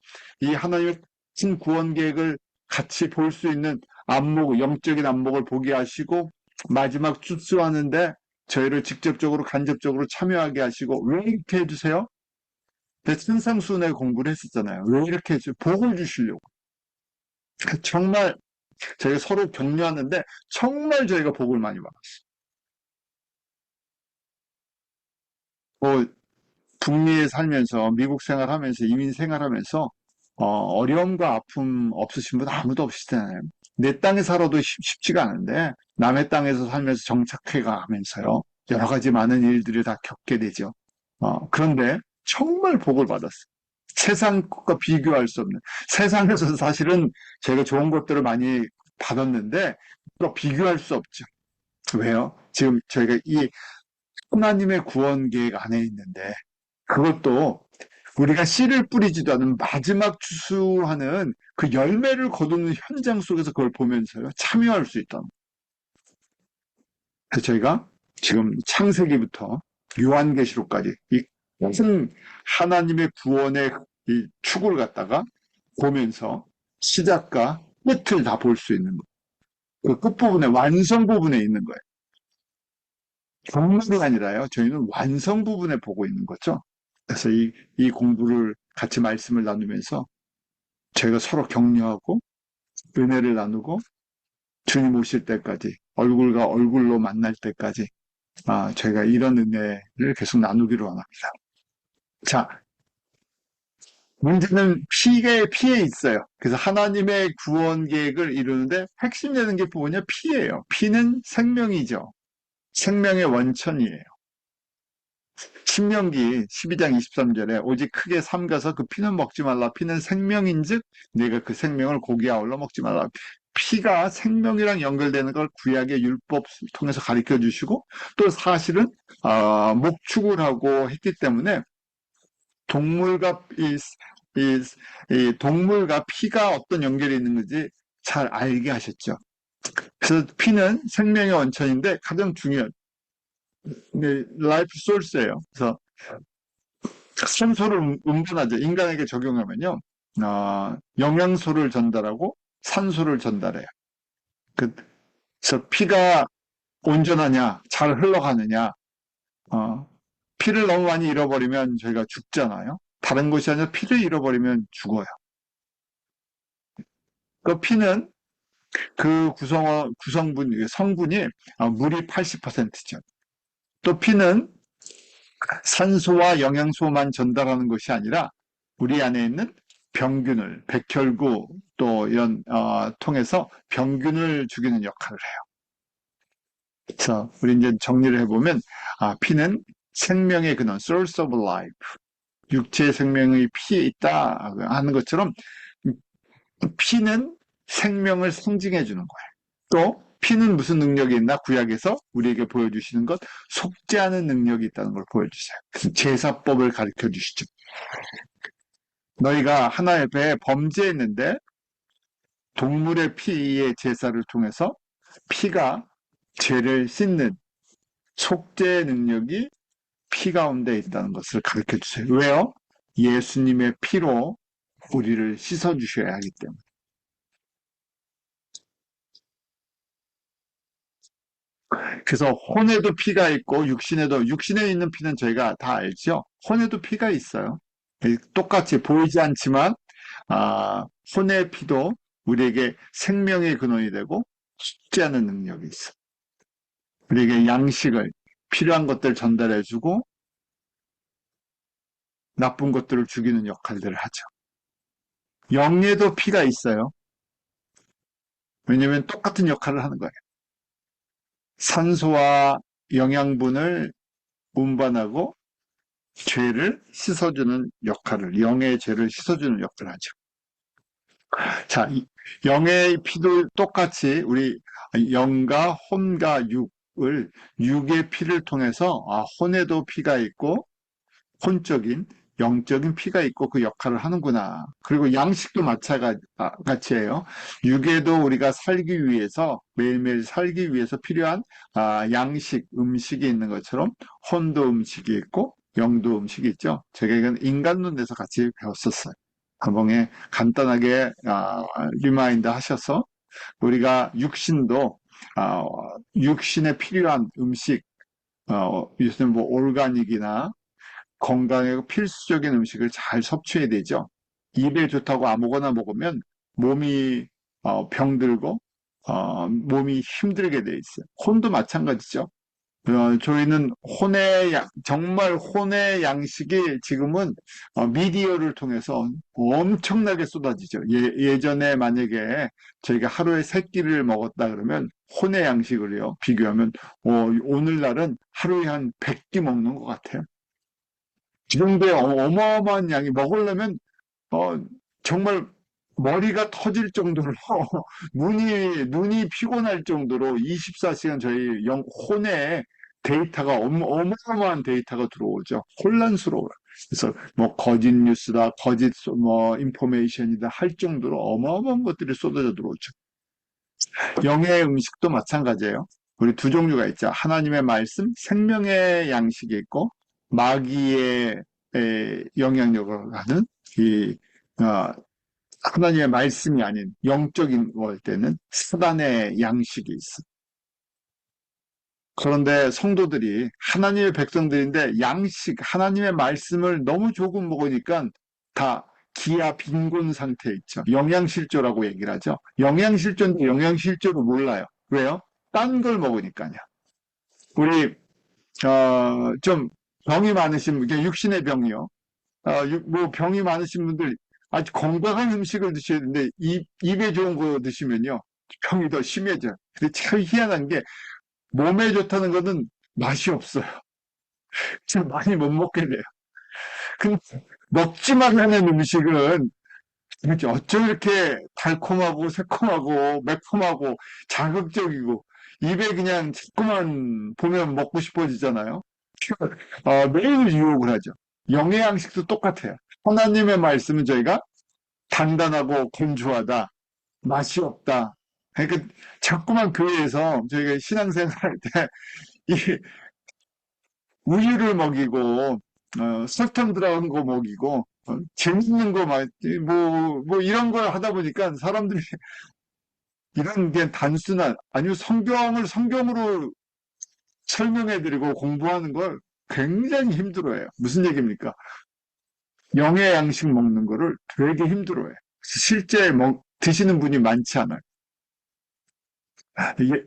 이 하나님의 큰 구원 계획을 같이 볼 수 있는 안목, 영적인 안목을 보게 하시고 마지막 추수하는데 저희를 직접적으로 간접적으로 참여하게 하시고 왜 이렇게 해주세요? 천상순회 공부를 했었잖아요. 왜 이렇게 해주세요? 복을 주시려고. 정말 저희가 서로 격려하는데 정말 저희가 복을 많이 받았어요. 뭐 북미에 살면서 미국 생활하면서 이민 생활하면서 어려움과 아픔 없으신 분 아무도 없으시잖아요. 내 땅에 살아도 쉽지가 않은데 남의 땅에서 살면서 정착해 가면서요. 여러 가지 많은 일들을 다 겪게 되죠. 그런데 정말 복을 받았어요. 세상 것과 비교할 수 없는. 세상에서 사실은 제가 좋은 것들을 많이 받았는데 그거 비교할 수 없죠. 왜요? 지금 저희가 이 하나님의 구원 계획 안에 있는데 그것도 우리가 씨를 뿌리지도 않은 마지막 추수하는 그 열매를 거두는 현장 속에서 그걸 보면서요, 참여할 수 있다. 그래서 저희가 지금 창세기부터 요한계시록까지 이 큰 하나님의 구원의 이 축을 갖다가 보면서 시작과 끝을 다 볼 수 있는 거예요. 그 끝부분에, 완성 부분에 있는 거예요. 경험이 아니라요, 저희는 완성 부분에 보고 있는 거죠. 그래서 이 공부를 같이 말씀을 나누면서 저희가 서로 격려하고 은혜를 나누고 주님 오실 때까지 얼굴과 얼굴로 만날 때까지 저희가 이런 은혜를 계속 나누기로 합니다. 자, 문제는 피에 있어요. 그래서 하나님의 구원 계획을 이루는데 핵심되는 게 뭐냐? 피예요. 피는 생명이죠. 생명의 원천이에요. 신명기 12장 23절에 오직 크게 삼가서 그 피는 먹지 말라. 피는 생명인즉 내가 그 생명을 고기에 아울러 먹지 말라. 피가 생명이랑 연결되는 걸 구약의 율법 통해서 가르쳐 주시고 또 사실은 목축을 하고 했기 때문에 동물과 동물과 피가 어떤 연결이 있는 건지 잘 알게 하셨죠. 그래서 피는 생명의 원천인데 가장 중요한 라이프 소스예요. 그래서 산소를 운반하죠. 인간에게 적용하면요, 영양소를 전달하고 산소를 전달해요. 그래서 피가 온전하냐, 잘 흘러가느냐, 피를 너무 많이 잃어버리면 저희가 죽잖아요. 다른 것이 아니라 피를 잃어버리면 죽어요. 그 피는 그 성분이 물이 80%죠. 또 피는 산소와 영양소만 전달하는 것이 아니라 우리 안에 있는 병균을, 백혈구 또 이런 통해서 병균을 죽이는 역할을 해요. 그래서 우리 이제 정리를 해보면 피는 생명의 근원, source of life, 육체의 생명의 피에 있다 하는 것처럼 피는 생명을 상징해 주는 거예요. 또 피는 무슨 능력이 있나? 구약에서 우리에게 보여주시는 것, 속죄하는 능력이 있다는 걸 보여주세요. 그래서 제사법을 가르쳐 주시죠. 너희가 하나의 배에 범죄했는데 동물의 피의 제사를 통해서 피가 죄를 씻는 속죄의 능력이 피 가운데 있다는 것을 가르쳐 주세요. 왜요? 예수님의 피로 우리를 씻어 주셔야 하기 때문에. 그래서 혼에도 피가 있고 육신에 있는 피는 저희가 다 알죠. 혼에도 피가 있어요. 똑같이 보이지 않지만 혼의 피도 우리에게 생명의 근원이 되고 숙제하는 능력이 있어. 우리에게 양식을 필요한 것들 전달해주고 나쁜 것들을 죽이는 역할들을 하죠. 영에도 피가 있어요. 왜냐하면 똑같은 역할을 하는 거예요. 산소와 영양분을 운반하고 죄를 씻어주는 역할을, 영의 죄를 씻어주는 역할을 하죠. 자, 영의 피도 똑같이 우리 영과 혼과 육의 피를 통해서 혼에도 피가 있고 혼적인 영적인 피가 있고 그 역할을 하는구나. 그리고 양식도 마찬가지예요. 육에도 우리가 살기 위해서 매일매일 살기 위해서 필요한 양식, 음식이 있는 것처럼 혼도 음식이 있고 영도 음식이 있죠. 제가 이건 인간론에서 같이 배웠었어요. 한번 간단하게 리마인드 하셔서 우리가 육신도 육신에 필요한 음식, 요즘 뭐 올가닉이나 건강에 필수적인 음식을 잘 섭취해야 되죠. 입에 좋다고 아무거나 먹으면 몸이 병들고 몸이 힘들게 돼 있어요. 혼도 마찬가지죠. 저희는 정말 혼의 양식이 지금은 미디어를 통해서 엄청나게 쏟아지죠. 예전에 만약에 저희가 하루에 3끼를 먹었다 그러면 혼의 양식을요, 비교하면 오늘날은 하루에 한 100끼 먹는 것 같아요. 이 정도의 어마어마한 양이 먹으려면 어, 정말 머리가 터질 정도로 눈이 피곤할 정도로 24시간 저희 혼에 데이터가 어마어마한 데이터가 들어오죠. 혼란스러워요. 그래서 뭐 거짓 뉴스다, 거짓 뭐 인포메이션이다 할 정도로 어마어마한 것들이 쏟아져 들어오죠. 영의 음식도 마찬가지예요. 우리 두 종류가 있죠. 하나님의 말씀, 생명의 양식이 있고 마귀의 영향력을 하는 이 하나님의 말씀이 아닌 영적인 걸 때는 사단의 양식이 있어. 그런데 성도들이 하나님의 백성들인데 하나님의 말씀을 너무 조금 먹으니까 다 기아 빈곤 상태에 있죠. 영양실조라고 얘기를 하죠. 영양실조인데 영양실조를 몰라요. 왜요? 딴 걸 먹으니까요. 우리 좀 병이 많으신 분, 육신의 병이요. 뭐 병이 많으신 분들 아주 건강한 음식을 드셔야 되는데 입에 좋은 거 드시면요 병이 더 심해져요. 근데 참 희한한 게 몸에 좋다는 거는 맛이 없어요. 좀 많이 못 먹게 돼요. 근데 먹지만 하는 음식은 그렇죠. 어쩜 이렇게 달콤하고 새콤하고 매콤하고 자극적이고 입에 그냥 자꾸만 보면 먹고 싶어지잖아요. 매일 유혹을 하죠. 영의 양식도 똑같아요. 하나님의 말씀은 저희가 단단하고 건조하다, 맛이 없다. 그러니까 자꾸만 교회에서 저희가 신앙생활 할 때 이 우유를 먹이고 설탕 들어간 거 먹이고 재밌는 거 뭐 이런 걸 하다 보니까 사람들이 이런 게 단순한 아니요 성경을 성경으로 설명해드리고 공부하는 걸 굉장히 힘들어해요. 무슨 얘기입니까? 영의 양식 먹는 거를 되게 힘들어해요. 실제 드시는 분이 많지 않아요. 이게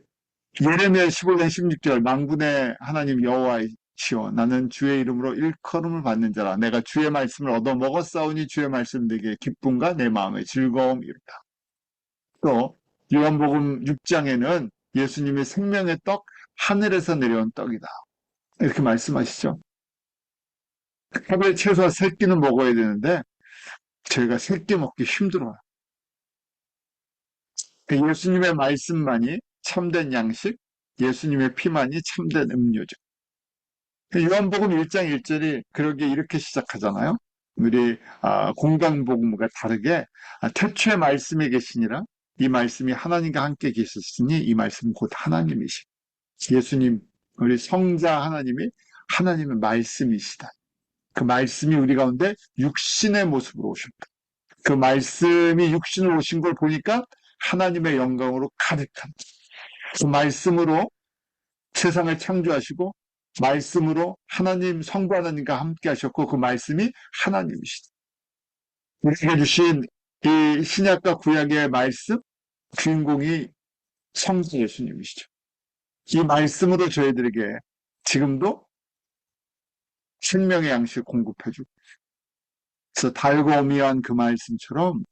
예레미야 15장 16절 망군의 하나님 여호와이시여 나는 주의 이름으로 일컬음을 받는 자라 내가 주의 말씀을 얻어 먹었사오니 주의 말씀 내게 기쁨과 내 마음의 즐거움이다. 또 요한복음 6장에는 예수님의 생명의 떡 하늘에서 내려온 떡이다. 이렇게 말씀하시죠. 하루에 최소한 3끼는 먹어야 되는데 저희가 3끼 먹기 힘들어요. 예수님의 말씀만이 참된 양식, 예수님의 피만이 참된 음료죠. 요한복음 1장 1절이 그러게 이렇게 시작하잖아요. 우리 공강복음과 다르게 태초에 말씀이 계시니라 이 말씀이 하나님과 함께 계셨으니 이 말씀은 곧 하나님이시. 예수님, 우리 성자 하나님이 하나님의 말씀이시다. 그 말씀이 우리 가운데 육신의 모습으로 오셨다. 그 말씀이 육신으로 오신 걸 보니까 하나님의 영광으로 가득한 그 말씀으로 세상을 창조하시고 말씀으로 하나님 성부 하나님과 함께 하셨고 그 말씀이 하나님이시다. 우리에게 주신 이 신약과 구약의 말씀 주인공이 성자 예수님이시죠. 이 말씀으로 저희들에게 지금도 생명의 양식을 공급해주고 그래서 달고 오미한 그 말씀처럼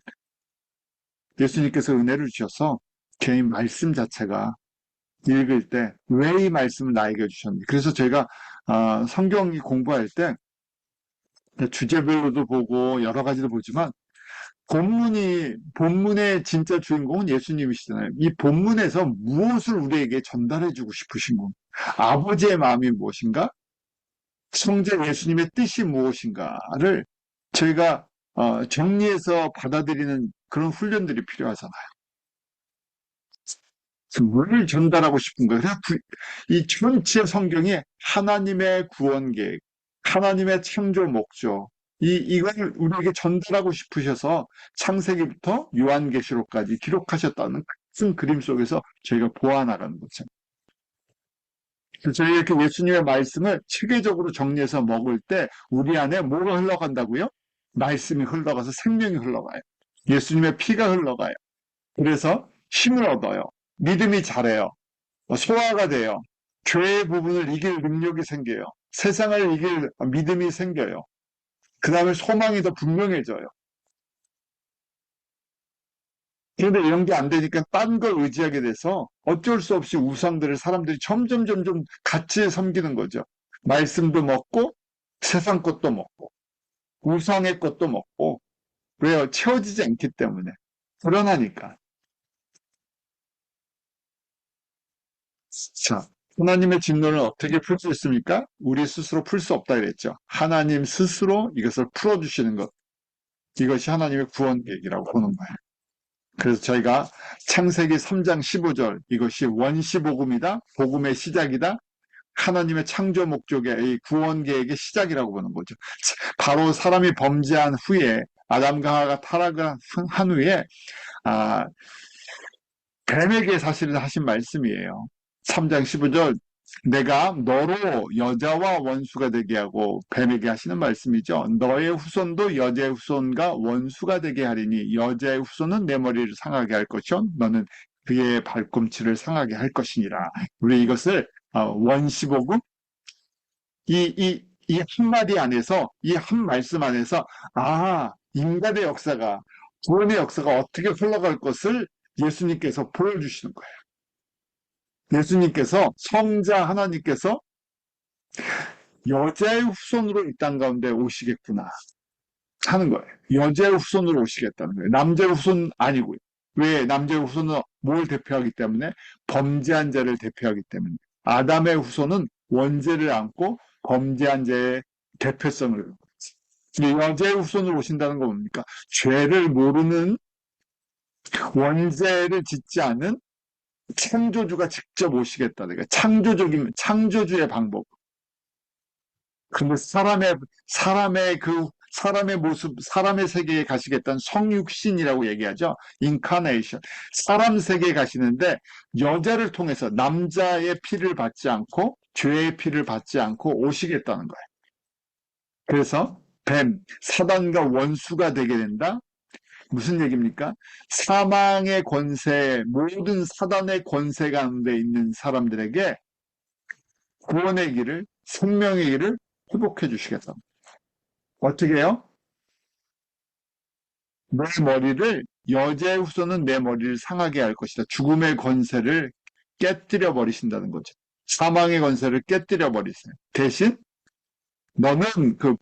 예수님께서 은혜를 주셔서 개인 말씀 자체가 읽을 때 왜 이 말씀을 나에게 주셨는지 그래서 제가 성경 공부할 때 주제별로도 보고 여러 가지도 보지만 본문의 진짜 주인공은 예수님이시잖아요. 이 본문에서 무엇을 우리에게 전달해주고 싶으신 건 아버지의 마음이 무엇인가? 성자 예수님의 뜻이 무엇인가를 저희가 정리해서 받아들이는 그런 훈련들이 필요하잖아요. 뭘 전달하고 싶은 거예요? 이 전체 성경이 하나님의 구원 계획, 하나님의 창조 목적, 이걸 우리에게 전달하고 싶으셔서 창세기부터 요한계시록까지 기록하셨다는 큰 그림 속에서 저희가 보아나가는 거죠. 저희 이렇게 예수님의 말씀을 체계적으로 정리해서 먹을 때 우리 안에 뭐가 흘러간다고요? 말씀이 흘러가서 생명이 흘러가요. 예수님의 피가 흘러가요. 그래서 힘을 얻어요. 믿음이 자래요. 소화가 돼요. 죄의 부분을 이길 능력이 생겨요. 세상을 이길 믿음이 생겨요. 그 다음에 소망이 더 분명해져요. 그런데 이런 게 안 되니까 딴 걸 의지하게 돼서 어쩔 수 없이 우상들을 사람들이 점점 같이 섬기는 거죠. 말씀도 먹고 세상 것도 먹고 우상의 것도 먹고 왜요? 채워지지 않기 때문에 불안하니까. 자, 하나님의 진노를 어떻게 풀 수 있습니까? 우리 스스로 풀 수 없다 그랬죠. 하나님 스스로 이것을 풀어주시는 것. 이것이 하나님의 구원 계획이라고 보는 거예요. 그래서 저희가 창세기 3장 15절 이것이 원시복음이다. 복음의 시작이다. 하나님의 창조 목적의 이 구원 계획의 시작이라고 보는 거죠. 바로 사람이 범죄한 후에 아담과 하와가 타락을 한 후에 뱀에게 사실은 하신 말씀이에요. 3장 15절 내가 너로 여자와 원수가 되게 하고 뱀에게 하시는 말씀이죠. 너의 후손도 여자의 후손과 원수가 되게 하리니 여자의 후손은 내 머리를 상하게 할 것이요 너는 그의 발꿈치를 상하게 할 것이니라. 우리 이것을 원시복음 이 한마디 안에서 이 한 말씀 안에서 인간의 역사가 구원의 역사가 어떻게 흘러갈 것을 예수님께서 보여주시는 거예요. 예수님께서 성자 하나님께서 여자의 후손으로 이 땅 가운데 오시겠구나 하는 거예요. 여자의 후손으로 오시겠다는 거예요. 남자의 후손 아니고요. 왜? 남자의 후손은 뭘 대표하기 때문에? 범죄한 자를 대표하기 때문에. 아담의 후손은 원죄를 안고 범죄한 자의 대표성을. 여자의 후손으로 오신다는 건 뭡니까? 죄를 모르는, 원죄를 짓지 않은 창조주가 직접 오시겠다는 거예요. 창조주의 방법. 근데 사람의 모습, 사람의 세계에 가시겠다는 성육신이라고 얘기하죠. 인카네이션. 사람 세계에 가시는데 여자를 통해서 남자의 피를 받지 않고 죄의 피를 받지 않고 오시겠다는 거예요. 그래서 사단과 원수가 되게 된다? 무슨 얘기입니까? 사망의 권세, 모든 사단의 권세 가운데 있는 사람들에게 구원의 길을, 생명의 길을 회복해 주시겠다. 어떻게 해요? 내 머리를, 여자의 후손은 내 머리를 상하게 할 것이다. 죽음의 권세를 깨뜨려 버리신다는 거죠. 사망의 권세를 깨뜨려 버리세요. 대신 너는 그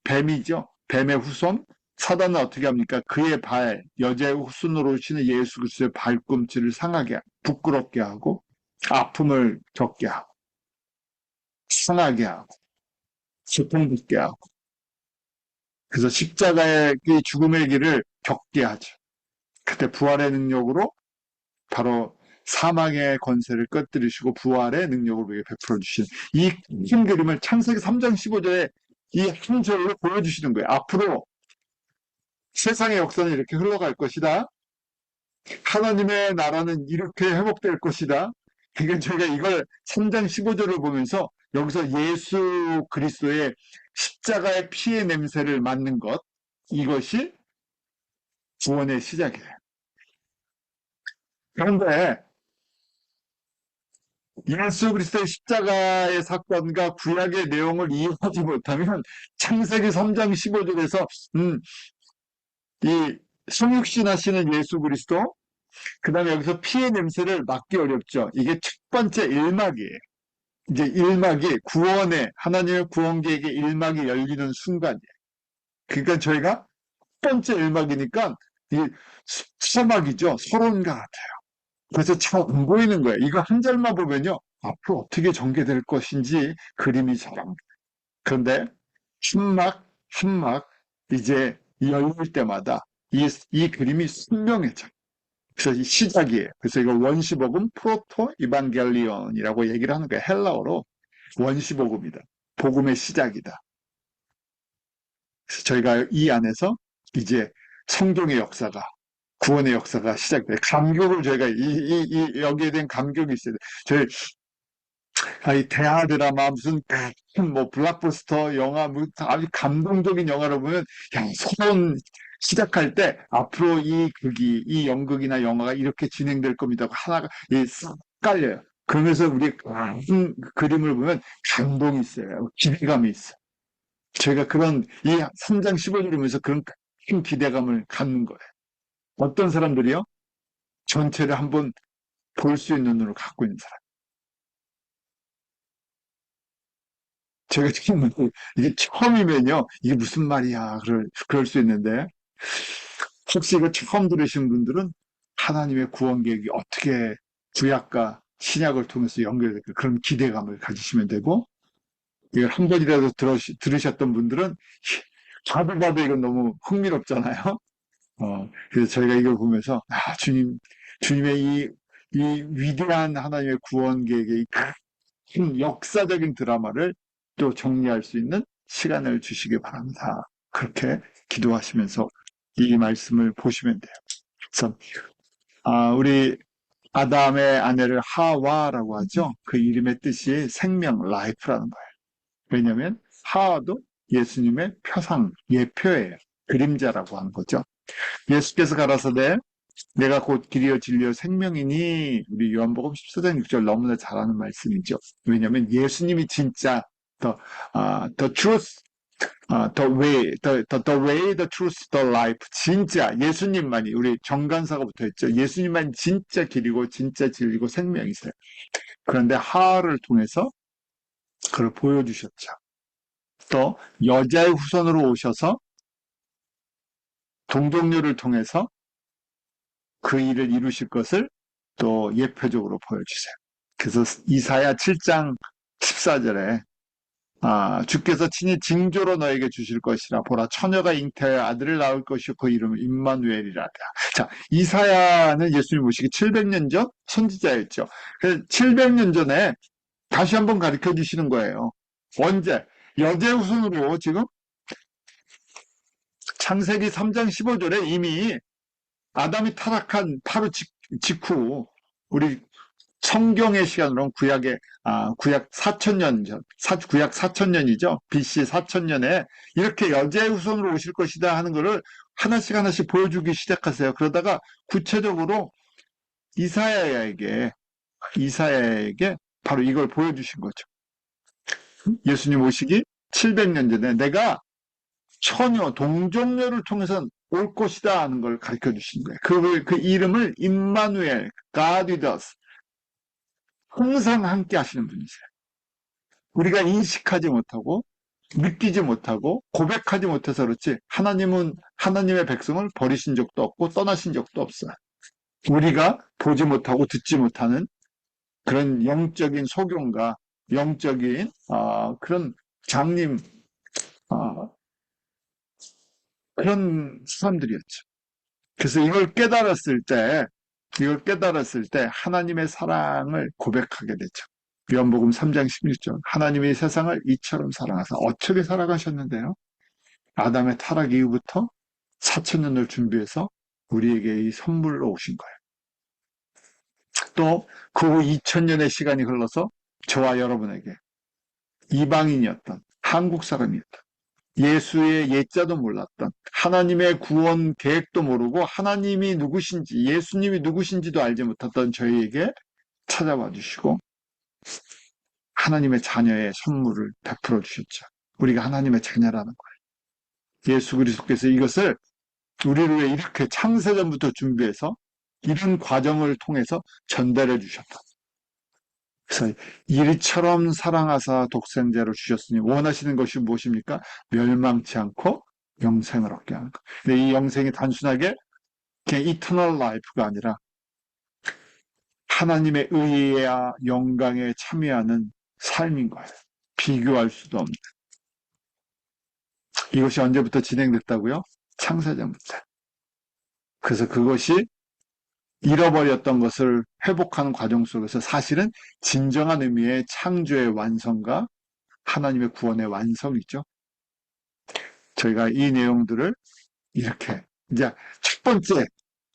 뱀이죠. 뱀의 후손, 사단은 어떻게 합니까? 그의 여자의 후손으로 오시는 예수 그리스도의 발꿈치를 상하게 하고, 부끄럽게 하고, 아픔을 겪게 하고, 상하게 하고, 고통받게 하고, 그래서 십자가의 그 죽음의 길을 겪게 하죠. 그때 부활의 능력으로 바로 사망의 권세를 꺼뜨리시고 부활의 능력을 우리에게 베풀어 주시는 이 큰 그림을 창세기 3장 15절에 이 한 절로 보여주시는 거예요. 앞으로 세상의 역사는 이렇게 흘러갈 것이다. 하나님의 나라는 이렇게 회복될 것이다. 그러니까 저희가 이걸 3장 15절을 보면서 여기서 예수 그리스도의 십자가의 피의 냄새를 맡는 것, 이것이 구원의 시작이에요. 그런데 예수 그리스도의 십자가의 사건과 구약의 내용을 이해하지 못하면 창세기 3장 15절에서 이 성육신 하시는 예수 그리스도, 그 다음에 여기서 피의 냄새를 맡기 어렵죠. 이게 첫 번째 일막이에요. 이제 일막이 하나님의 구원 계획의 일막이 열리는 순간이에요. 그러니까 저희가 첫 번째 일막이니까 이 서막이죠. 서론과 같아요. 그래서 잘 안 보이는 거예요. 이거 한 절만 보면요. 앞으로 어떻게 전개될 것인지 그림이 잘 안 보여요. 그런데 한 막 이제 열릴 때마다 이 그림이 선명해져요. 그래서 이 시작이에요. 그래서 이걸 원시복음 프로토 이반겔리온이라고 얘기를 하는 거예요. 헬라어로 원시복음이다. 복음의 시작이다. 그래서 저희가 이 안에서 이제 성경의 역사가, 구원의 역사가 시작돼요. 감격을 저희가 여기에 대한 감격이 있어요. 저희 이 대하 드라마 무슨 뭐 블록버스터 영화 아주 감동적인 영화를 보면 새로운 시작할 때 앞으로 이 연극이나 영화가 이렇게 진행될 겁니다. 하나가 싹 깔려요. 그러면서 우리 그림을 보면 감동이 있어요. 기대감이 있어요. 저희가 그런 이 3장 15절 보면서 그런 큰 기대감을 갖는 거예요. 어떤 사람들이요? 전체를 한번 볼 수 있는 눈을 갖고 있는 사람. 제가 지금 이게 처음이면요, 이게 무슨 말이야, 그럴 수 있는데, 혹시 이거 처음 들으신 분들은 하나님의 구원 계획이 어떻게 구약과 신약을 통해서 연결될까, 그런 기대감을 가지시면 되고, 이걸 한 번이라도 들으셨던 분들은, 봐도 이건 너무 흥미롭잖아요. 그래서 저희가 이걸 보면서, 주님의 이 위대한 하나님의 구원 계획의 큰 역사적인 드라마를 또 정리할 수 있는 시간을 주시기 바랍니다. 그렇게 기도하시면서 이 말씀을 보시면 돼요. 그래서 우리 아담의 아내를 하와라고 하죠. 그 이름의 뜻이 생명, 라이프라는 거예요. 왜냐하면 하와도 예수님의 표상, 예표예요. 그림자라고 하는 거죠. 예수께서 가라사대 내가 곧 길이요 진리요 생명이니, 우리 요한복음 14장 6절 너무나 잘 아는 말씀이죠. 왜냐하면 예수님이 진짜 the truth, the way, the truth, the life. 진짜 예수님만이, 우리 정간사가 붙어있죠. 예수님만이 진짜 길이고 진짜 진리고 생명이세요. 그런데 하와를 통해서 그걸 보여주셨죠. 또 여자의 후손으로 오셔서 동정녀를 통해서 그 일을 이루실 것을 또 예표적으로 보여주세요. 그래서 이사야 7장 14절에 주께서 친히 징조로 너에게 주실 것이라 보라 처녀가 잉태하여 아들을 낳을 것이요 그 이름을 임마누엘이라. 자, 이사야는 예수님 오시기 700년 전 선지자였죠. 그래서 700년 전에 다시 한번 가르쳐 주시는 거예요. 언제? 여자의 후손으로 지금 창세기 3장 15절에 이미 아담이 타락한 바로 직후 우리 성경의 시간으로는 구약 4천년 전, 구약 4천년이죠. BC 4천년에 이렇게 여자의 후손으로 오실 것이다 하는 것을 하나씩 하나씩 보여주기 시작하세요. 그러다가 구체적으로 이사야에게 바로 이걸 보여주신 거죠. 예수님 오시기 700년 전에 내가 처녀, 동정녀를 통해서 올 것이다 하는 걸 가르쳐 주신 거예요. 그 이름을 임마누엘, God with us. 항상 함께 하시는 분이세요. 우리가 인식하지 못하고 느끼지 못하고 고백하지 못해서 그렇지 하나님은 하나님의 백성을 버리신 적도 없고 떠나신 적도 없어요. 우리가 보지 못하고 듣지 못하는 그런 영적인 소경과 영적인 그런 장님 그런 사람들이었죠. 그래서 이걸 깨달았을 때 하나님의 사랑을 고백하게 되죠. 요한복음 3장 16절 하나님이 세상을 이처럼 사랑하사 어떻게 사랑하셨는데요? 아담의 타락 이후부터 4천년을 준비해서 우리에게 이 선물로 오신 거예요. 또 그 후 2000년의 시간이 흘러서 저와 여러분에게 이방인이었던 한국 사람이었던 예수의 예자도 몰랐던 하나님의 구원 계획도 모르고 하나님이 누구신지 예수님이 누구신지도 알지 못했던 저희에게 찾아와 주시고 하나님의 자녀의 선물을 베풀어 주셨죠. 우리가 하나님의 자녀라는 거예요. 예수 그리스도께서 이것을 우리를 위해 이렇게 창세전부터 준비해서 이런 과정을 통해서 전달해 주셨다. 그래서 이처럼 사랑하사 독생자를 주셨으니 원하시는 것이 무엇입니까? 멸망치 않고 영생을 얻게 하는 것. 근데 이 영생이 단순하게 그냥 이터널 라이프가 아니라 하나님의 의와 영광에 참여하는 삶인 거예요. 비교할 수도 없는. 이것이 언제부터 진행됐다고요? 창세전부터. 그래서 그것이 잃어버렸던 것을 회복하는 과정 속에서 사실은 진정한 의미의 창조의 완성과 하나님의 구원의 완성이죠. 저희가 이 내용들을 이렇게 이제 첫 번째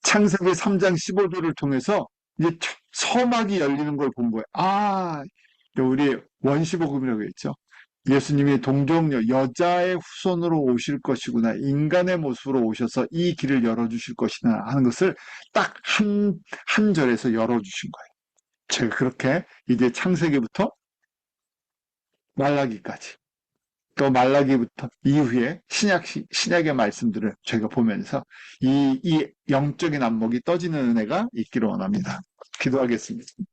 창세기 3장 15절을 통해서 이제 서막이 열리는 걸 본 거예요. 우리 원시복음이라고 했죠. 예수님이 동정녀 여자의 후손으로 오실 것이구나. 인간의 모습으로 오셔서 이 길을 열어주실 것이나 하는 것을 딱 한 절에서 열어주신 거예요. 제가 그렇게 이제 창세기부터 말라기까지 또 말라기부터 이후에 신약의 말씀들을 저희가 보면서 이 영적인 안목이 떠지는 은혜가 있기를 원합니다. 기도하겠습니다.